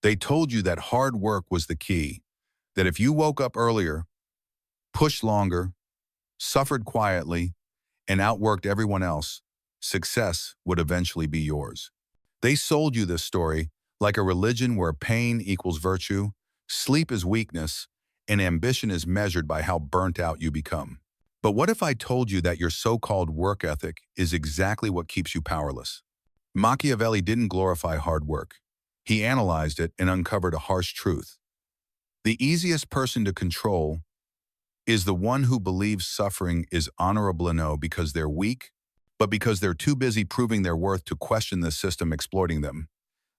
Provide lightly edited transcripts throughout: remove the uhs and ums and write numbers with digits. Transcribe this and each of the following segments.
They told you that hard work was the key, that if you woke up earlier, pushed longer, suffered quietly, and outworked everyone else, success would eventually be yours. They sold you this story like a religion where pain equals virtue, sleep is weakness, and ambition is measured by how burnt out you become. But what if I told you that your so-called work ethic is exactly what keeps you powerless? Machiavelli didn't glorify hard work. He analyzed it and uncovered a harsh truth. The easiest person to control is the one who believes suffering is honorable no because they're weak, but because they're too busy proving their worth to question the system exploiting them.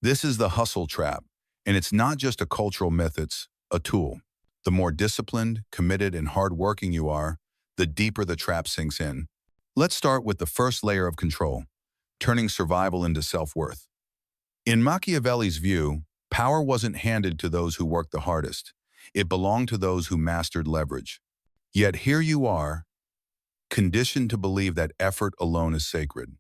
This is the hustle trap, and it's not just a cultural myth, it's a tool. The more disciplined, committed, and hardworking you are, the deeper the trap sinks in. Let's start with the first layer of control, turning survival into self-worth. In Machiavelli's view, power wasn't handed to those who worked the hardest. It belonged to those who mastered leverage. Yet here you are, conditioned to believe that effort alone is sacred.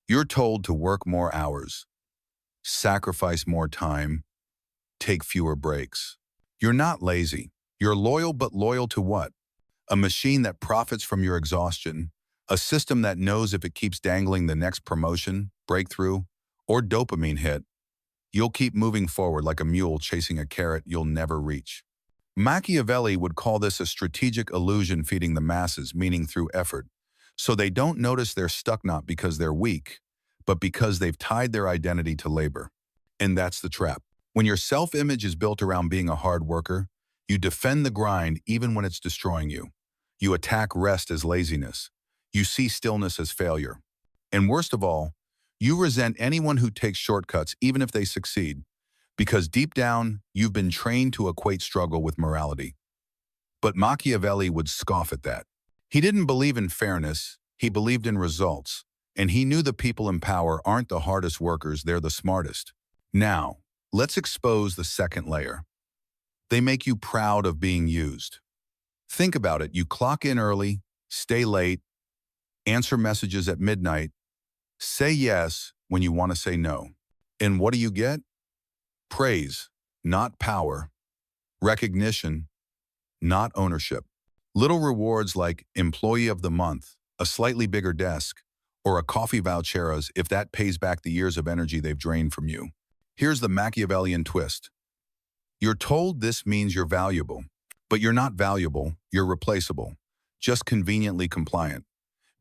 You're told to work more hours, sacrifice more time, take fewer breaks. You're not lazy. You're loyal, but loyal to what? A machine that profits from your exhaustion, a system that knows if it keeps dangling the next promotion, breakthrough, or dopamine hit, you'll keep moving forward like a mule chasing a carrot you'll never reach. Machiavelli would call this a strategic illusion feeding the masses meaning through effort, so they don't notice they're stuck not because they're weak, but because they've tied their identity to labor. And that's the trap. When your self-image is built around being a hard worker, you defend the grind even when it's destroying you. You attack rest as laziness. You see stillness as failure. And worst of all, you resent anyone who takes shortcuts even if they succeed, because deep down, you've been trained to equate struggle with morality. But Machiavelli would scoff at that. He didn't believe in fairness, he believed in results, and he knew the people in power aren't the hardest workers, they're the smartest. Now, let's expose the second layer. They make you proud of being used. Think about it, you clock in early, stay late, answer messages at midnight, say yes when you want to say no. And what do you get? Praise, not power. Recognition, not ownership. Little rewards like Employee of the Month, a slightly bigger desk, or a coffee voucher as if that pays back the years of energy they've drained from you. Here's the Machiavellian twist. You're told this means you're valuable, but you're not valuable, you're replaceable, just conveniently compliant.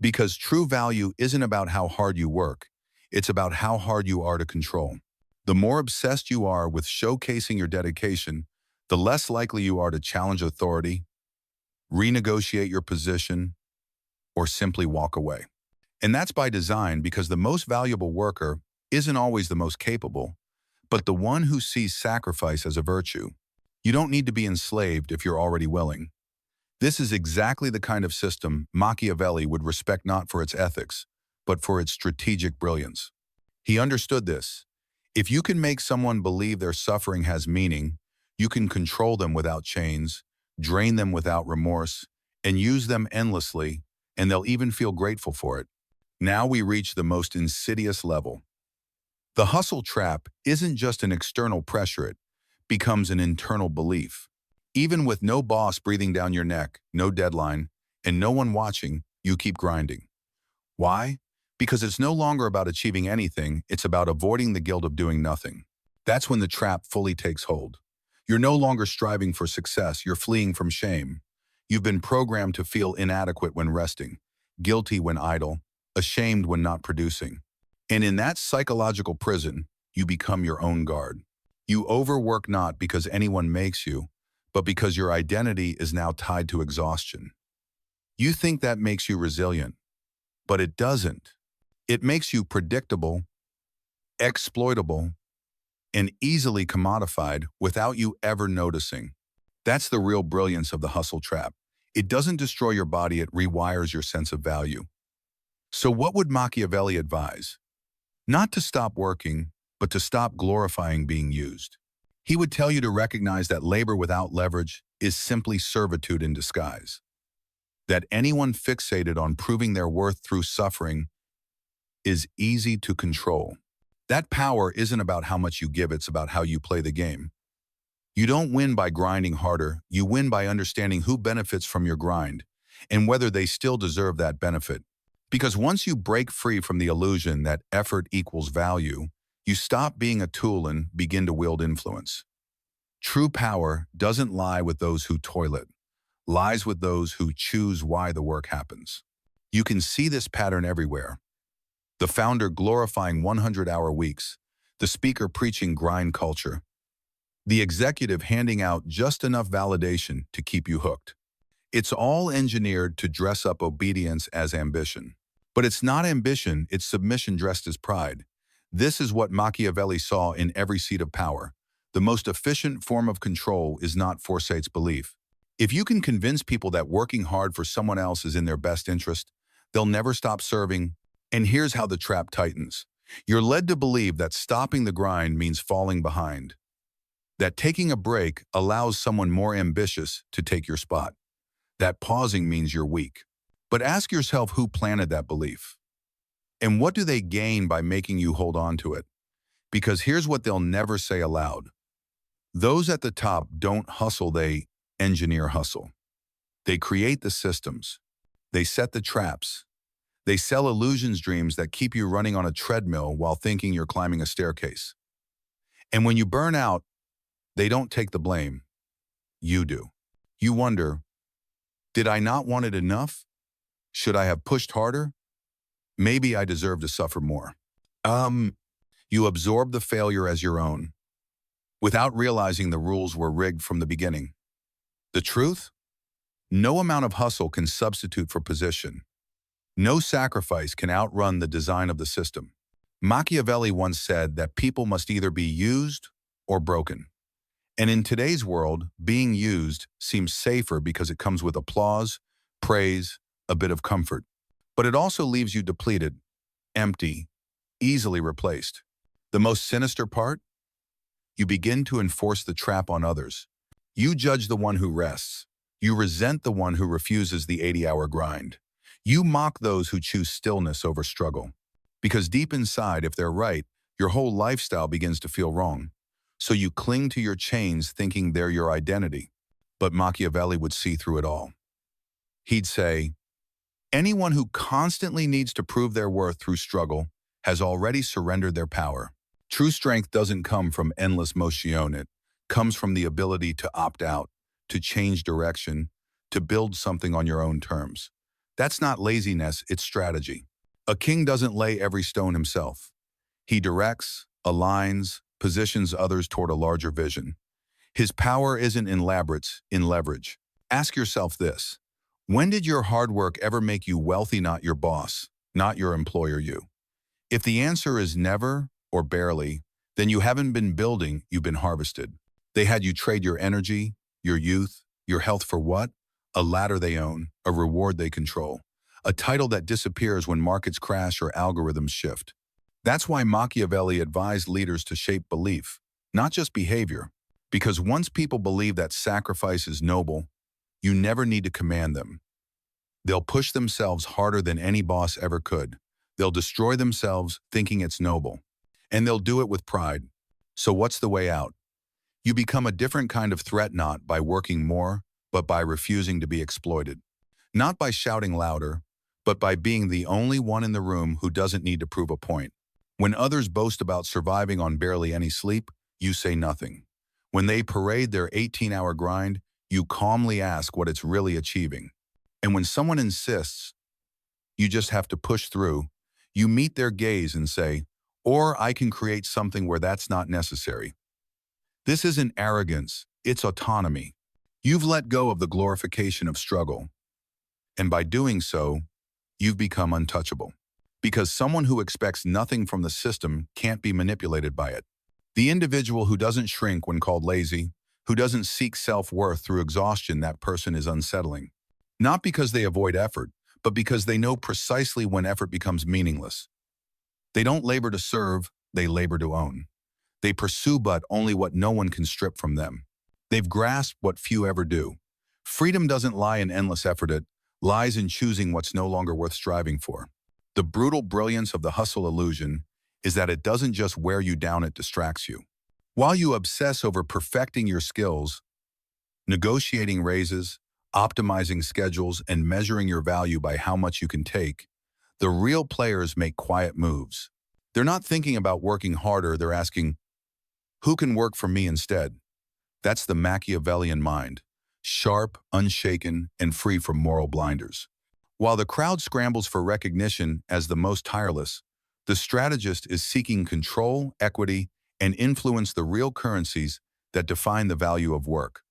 Because true value isn't about how hard you work, it's about how hard you are to control. The more obsessed you are with showcasing your dedication, the less likely you are to challenge authority, renegotiate your position, or simply walk away. And that's by design because the most valuable worker isn't always the most capable, but the one who sees sacrifice as a virtue. You don't need to be enslaved if you're already willing. This is exactly the kind of system Machiavelli would respect not for its ethics, but for its strategic brilliance. He understood this. If you can make someone believe their suffering has meaning, you can control them without chains, drain them without remorse, and use them endlessly, and they'll even feel grateful for it. Now we reach the most insidious level. The hustle trap isn't just an external pressure, it becomes an internal belief. Even with no boss breathing down your neck, no deadline, and no one watching, you keep grinding. Why? Because it's no longer about achieving anything, it's about avoiding the guilt of doing nothing. That's when the trap fully takes hold. You're no longer striving for success, you're fleeing from shame. You've been programmed to feel inadequate when resting, guilty when idle, ashamed when not producing. And in that psychological prison, you become your own guard. You overwork not because anyone makes you, but because your identity is now tied to exhaustion. You think that makes you resilient, but it doesn't. It makes you predictable, exploitable, and easily commodified without you ever noticing. That's the real brilliance of the hustle trap. It doesn't destroy your body, it rewires your sense of value. So what would Machiavelli advise? Not to stop working, but to stop glorifying being used. He would tell you to recognize that labor without leverage is simply servitude in disguise. That anyone fixated on proving their worth through suffering is easy to control. That power isn't about how much you give, it's about how you play the game. You don't win by grinding harder, you win by understanding who benefits from your grind and whether they still deserve that benefit. Because once you break free from the illusion that effort equals value, you stop being a tool and begin to wield influence. True power doesn't lie with those who toil it, lies with those who choose why the work happens. You can see this pattern everywhere. The founder glorifying 100-hour weeks, the speaker preaching grind culture, the executive handing out just enough validation to keep you hooked. It's all engineered to dress up obedience as ambition. But it's not ambition, it's submission dressed as pride. This is what Machiavelli saw in every seat of power. The most efficient form of control is not forsake's belief. If you can convince people that working hard for someone else is in their best interest, they'll never stop serving. And here's how the trap tightens. You're led to believe that stopping the grind means falling behind, that taking a break allows someone more ambitious to take your spot, that pausing means you're weak. But ask yourself who planted that belief. And what do they gain by making you hold on to it? Because here's what they'll never say aloud. Those at the top don't hustle, they engineer hustle. They create the systems. They set the traps. They sell illusions dreams that keep you running on a treadmill while thinking you're climbing a staircase. And when you burn out, they don't take the blame. You do. You wonder, did I not want it enough? Should I have pushed harder? Maybe I deserve to suffer more. You absorb the failure as your own, without realizing the rules were rigged from the beginning. The truth? No amount of hustle can substitute for position. No sacrifice can outrun the design of the system. Machiavelli once said that people must either be used or broken. And in today's world, being used seems safer because it comes with applause, praise, a bit of comfort. But it also leaves you depleted, empty, easily replaced. The most sinister part? You begin to enforce the trap on others. You judge the one who rests. You resent the one who refuses the 80-hour grind. You mock those who choose stillness over struggle. Because deep inside, if they're right, your whole lifestyle begins to feel wrong. So you cling to your chains thinking they're your identity. But Machiavelli would see through it all. He'd say, anyone who constantly needs to prove their worth through struggle has already surrendered their power. True strength doesn't come from endless motion, it comes from the ability to opt out, to change direction, to build something on your own terms. That's not laziness, it's strategy. A king doesn't lay every stone himself. He directs, aligns, positions others toward a larger vision. His power isn't in labyrinths, in leverage. Ask yourself this. When did your hard work ever make you wealthy, not your boss, not your employer, you? If the answer is never or barely, then you haven't been building, you've been harvested. They had you trade your energy, your youth, your health for what? A ladder they own, a reward they control, a title that disappears when markets crash or algorithms shift. That's why Machiavelli advised leaders to shape belief, not just behavior. Because once people believe that sacrifice is noble, you never need to command them. They'll push themselves harder than any boss ever could. They'll destroy themselves thinking it's noble. And they'll do it with pride. So what's the way out? You become a different kind of threat, not by working more, but by refusing to be exploited. Not by shouting louder, but by being the only one in the room who doesn't need to prove a point. When others boast about surviving on barely any sleep, you say nothing. When they parade their 18-hour grind, you calmly ask what it's really achieving. And when someone insists, you just have to push through. You meet their gaze and say, or I can create something where that's not necessary. This isn't arrogance, it's autonomy. You've let go of the glorification of struggle. And by doing so, you've become untouchable. Because someone who expects nothing from the system can't be manipulated by it. The individual who doesn't shrink when called lazy, who doesn't seek self-worth through exhaustion, that person is unsettling. Not because they avoid effort, but because they know precisely when effort becomes meaningless. They don't labor to serve, they labor to own. They pursue but only what no one can strip from them. They've grasped what few ever do. Freedom doesn't lie in endless effort, it lies in choosing what's no longer worth striving for. The brutal brilliance of the hustle illusion is that it doesn't just wear you down, it distracts you. While you obsess over perfecting your skills, negotiating raises, optimizing schedules, and measuring your value by how much you can take, the real players make quiet moves. They're not thinking about working harder, they're asking, who can work for me instead? That's the Machiavellian mind, sharp, unshaken, and free from moral blinders. While the crowd scrambles for recognition as the most tireless, the strategist is seeking control, equity, and influence, the real currencies that define the value of work.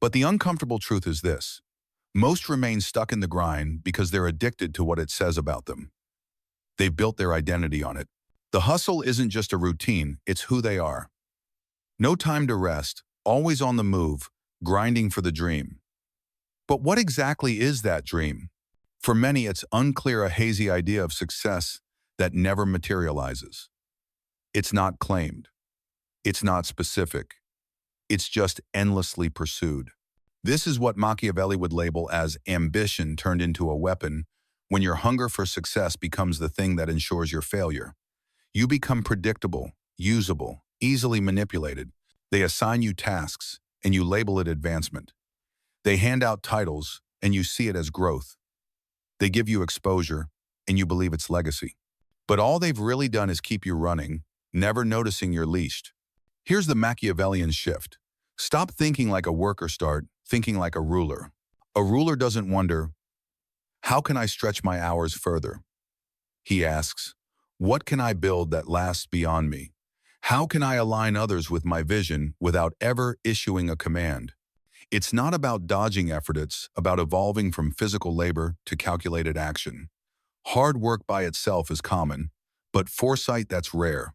But the uncomfortable truth is this: most remain stuck in the grind because they're addicted to what it says about them. They've built their identity on it. The hustle isn't just a routine, it's who they are. No time to rest, always on the move, grinding for the dream. But what exactly is that dream? For many, it's unclear, a hazy idea of success that never materializes. It's not claimed. It's not specific. It's just endlessly pursued. This is what Machiavelli would label as ambition turned into a weapon. When your hunger for success becomes the thing that ensures your failure, you become predictable, usable, easily manipulated. They assign you tasks, and you label it advancement. They hand out titles, and you see it as growth. They give you exposure, and you believe it's legacy. But all they've really done is keep you running, never noticing you're leashed. Here's the Machiavellian shift. Stop thinking like a worker, start thinking like a ruler. A ruler doesn't wonder, how can I stretch my hours further? He asks, what can I build that lasts beyond me? How can I align others with my vision without ever issuing a command? It's not about dodging effort, it's about evolving from physical labor to calculated action. Hard work by itself is common, but foresight, that's rare.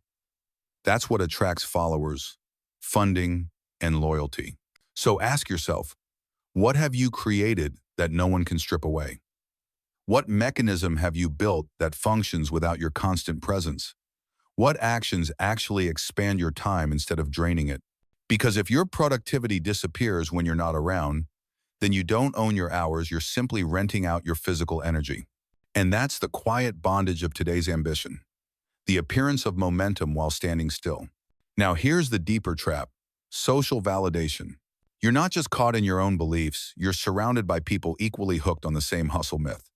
That's what attracts followers, funding, and loyalty. So ask yourself, what have you created that no one can strip away? What mechanism have you built that functions without your constant presence? What actions actually expand your time instead of draining it? Because if your productivity disappears when you're not around, then you don't own your hours, you're simply renting out your physical energy. And that's the quiet bondage of today's ambition, the appearance of momentum while standing still. Now here's the deeper trap: social validation. You're not just caught in your own beliefs, you're surrounded by people equally hooked on the same hustle myth.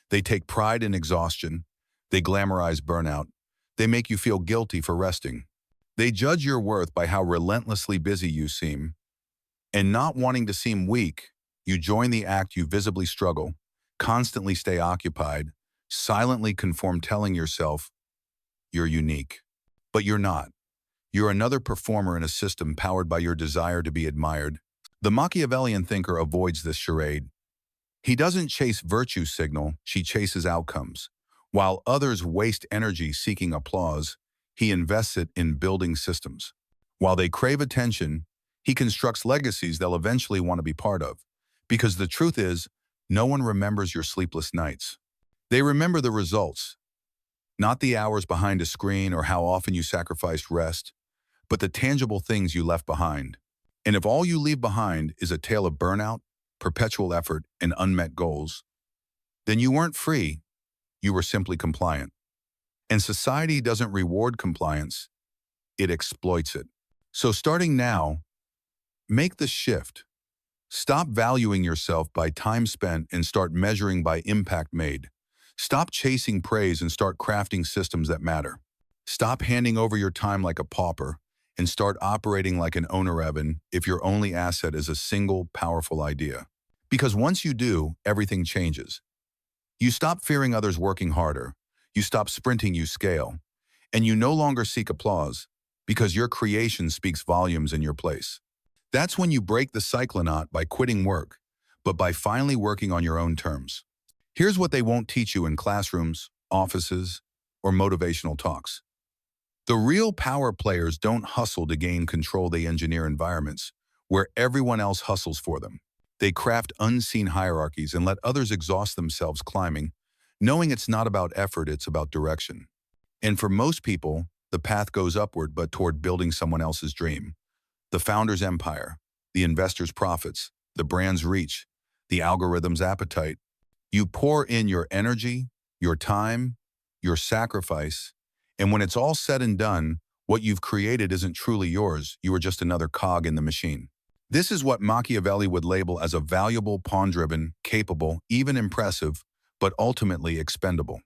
They take pride in exhaustion, they glamorize burnout, they make you feel guilty for resting. They judge your worth by how relentlessly busy you seem. And not wanting to seem weak, you join the act, you visibly struggle, constantly stay occupied, silently conform, telling yourself you're unique. But you're not. You're another performer in a system powered by your desire to be admired. The Machiavellian thinker avoids this charade. He doesn't chase virtue signal, she chases outcomes. While others waste energy seeking applause, he invests it in building systems. While they crave attention, he constructs legacies they'll eventually want to be part of. Because the truth is, no one remembers your sleepless nights. They remember the results, not the hours behind a screen or how often you sacrificed rest, but the tangible things you left behind. And if all you leave behind is a tale of burnout, perpetual effort, and unmet goals, then you weren't free, you were simply compliant. And society doesn't reward compliance, it exploits it. So starting now, make the shift. Stop valuing yourself by time spent and start measuring by impact made. Stop chasing praise and start crafting systems that matter. Stop handing over your time like a pauper and start operating like an owner, even if your only asset is a single powerful idea. Because once you do, everything changes. You stop fearing others working harder. You stop sprinting, you scale. And you no longer seek applause because your creation speaks volumes in your place. That's when you break the cycle, not by quitting work, but by finally working on your own terms. Here's what they won't teach you in classrooms, offices, or motivational talks. The real power players don't hustle to gain control, they engineer environments where everyone else hustles for them. They craft unseen hierarchies and let others exhaust themselves climbing, knowing it's not about effort, it's about direction. And for most people, the path goes upward, but toward building someone else's dream. The founder's empire, the investor's profits, the brand's reach, the algorithm's appetite. You pour in your energy, your time, your sacrifice, And when it's all said and done, what you've created isn't truly yours. You are just another cog in the machine. This is what Machiavelli would label as a valuable, pawn-driven, capable, even impressive, but ultimately expendable.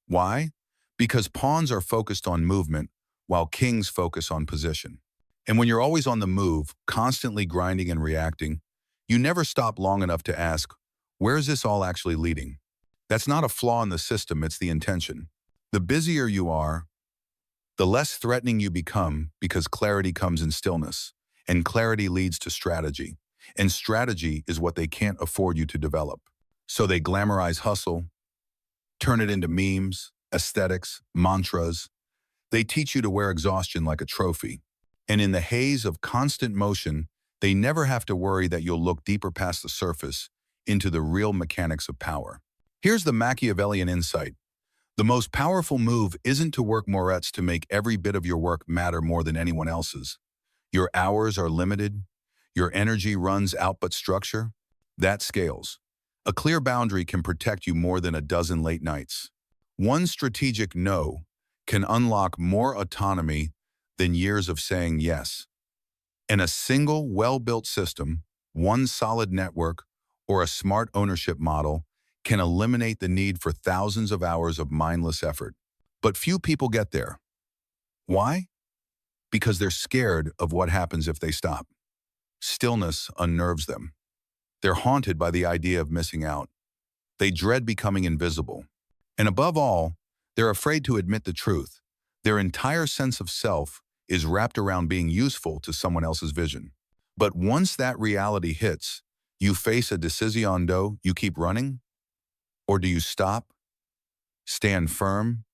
Why? Because pawns are focused on movement, while kings focus on position. And when you're always on the move, constantly grinding and reacting, you never stop long enough to ask, where is this all actually leading? That's not a flaw in the system, it's the intention. The busier you are, the less threatening you become because clarity comes in stillness, and clarity leads to strategy. And strategy is what they can't afford you to develop. So they glamorize hustle, turn it into memes, aesthetics, mantras. They teach you to wear exhaustion like a trophy. And in the haze of constant motion, they never have to worry that you'll look deeper past the surface into the real mechanics of power. Here's the Machiavellian insight. The most powerful move isn't to work more, it's to make every bit of your work matter more than anyone else's. Your hours are limited. Your energy runs output structure. That scales. A clear boundary can protect you more than a dozen late nights. One strategic no can unlock more autonomy than years of saying yes. And a single well-built system, one solid network, or a smart ownership model can eliminate the need for thousands of hours of mindless effort. But few people get there. Why? Because they're scared of what happens if they stop. Stillness unnerves them. They're haunted by the idea of missing out. They dread becoming invisible. And above all, they're afraid to admit the truth. Their entire sense of self is wrapped around being useful to someone else's vision. But once that reality hits, you face a decision: do you keep running? Or do you stop, stand firm,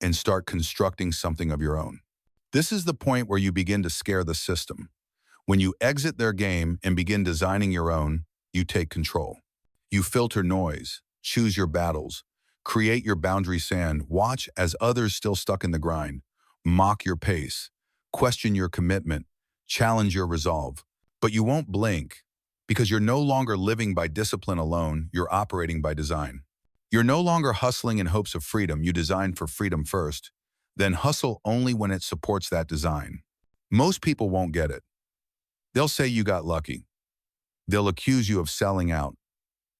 and start constructing something of your own? This is the point where you begin to scare the system. When you exit their game and begin designing your own, you take control. You filter noise, choose your battles, create your boundary sand, watch as others still stuck in the grind, mock your pace, question your commitment, challenge your resolve. But you won't blink because you're no longer living by discipline alone, you're operating by design. You're no longer hustling in hopes of freedom, you design for freedom first, then hustle only when it supports that design. Most people won't get it. They'll say you got lucky. They'll accuse you of selling out.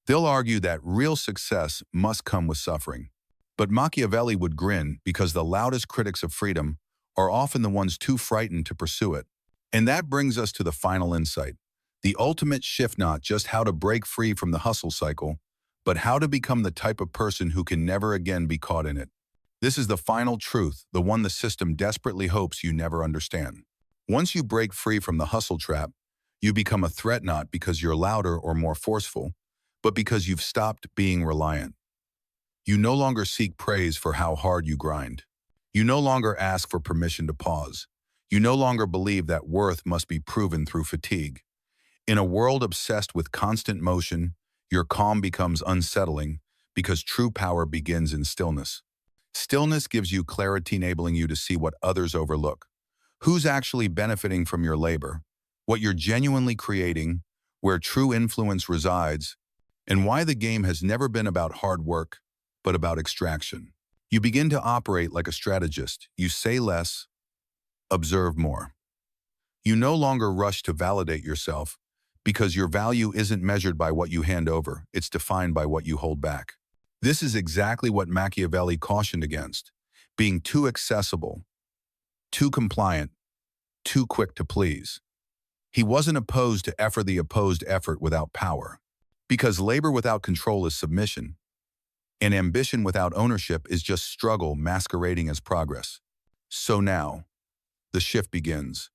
They'll argue that real success must come with suffering. But Machiavelli would grin because the loudest critics of freedom are often the ones too frightened to pursue it. And that brings us to the final insight. The ultimate shift: not just how to break free from the hustle cycle, but how to become the type of person who can never again be caught in it. This is the final truth, the one the system desperately hopes you never understand. Once you break free from the hustle trap, you become a threat not because you're louder or more forceful, but because you've stopped being reliant. You no longer seek praise for how hard you grind. You no longer ask for permission to pause. You no longer believe that worth must be proven through fatigue. In a world obsessed with constant motion, your calm becomes unsettling because true power begins in stillness. Stillness gives you clarity, enabling you to see what others overlook. Who's actually benefiting from your labor, what you're genuinely creating, where true influence resides, and why the game has never been about hard work, but about extraction. You begin to operate like a strategist. You say less, observe more. You no longer rush to validate yourself because your value isn't measured by what you hand over, it's defined by what you hold back. This is exactly what Machiavelli cautioned against: being too accessible, too compliant, too quick to please. He wasn't opposed to effort, the opposed effort without power. Because labor without control is submission, and ambition without ownership is just struggle masquerading as progress. So now, the shift begins.